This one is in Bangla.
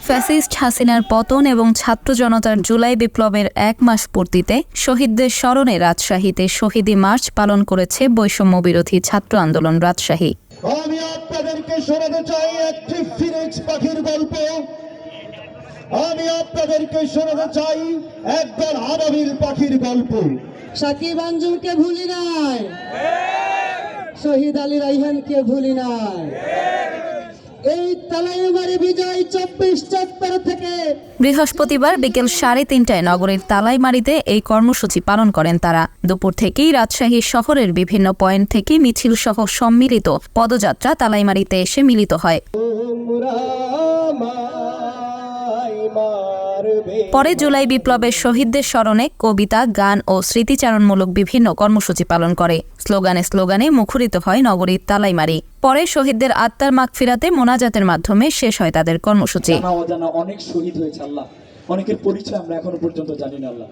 ফ্যাসিস্ট হাসিনার পতন এবং ছাত্র জনতার জুলাই বিপ্লবের 1 মাস পূর্তিতে শহীদদের স্মরণে রাজশাহীতে শহীদি মার্চ পালন করেছে বৈষম্য বিরোধী ছাত্র আন্দোলন রাজশাহী। আমি আপনাদেরকে শোনাতে চাই একটি ফিনিক্স পাখির গল্প। আমি আপনাদেরকে শোনাতে চাই একদল আবাবিল পাখির গল্প। সাকিব আঞ্জুমকে ভুলি নাই, শহীদ আলী রায়হানকে ভুলি নাই। এই তালাইমারি বিজয় 24/7 থেকে বৃহস্পতিবার বিকেল 3:30টায় নগরীর তালাইমারিতে এই কর্মসূচি পালন করেন তারা। দুপুর থেকেই রাজশাহী শহরের বিভিন্ন পয়েন্ট থেকে মিছিল সহ সম্মিলিত পদযাত্রা তালাইমারিতে এসে মিলিত হয়। পরে জুলাই বিপ্লবের শহীদদের স্মরণে কবিতা, গান ও স্মৃতিচারণমূলক বিভিন্ন কর্মসূচি পালন করে। স্লোগানে স্লোগানে মুখরিত হয় নগরীর তালাইমারি। পরে শহীদদের আত্মার মাগফিরাতে মোনাজাতের মাধ্যমে শেষ হয় তাদের কর্মসূচি। অনেক শহীদ হয়েছে আল্লাহ, অনেকের পরিচয় আমরা এখনো পর্যন্ত জানি না আল্লাহ।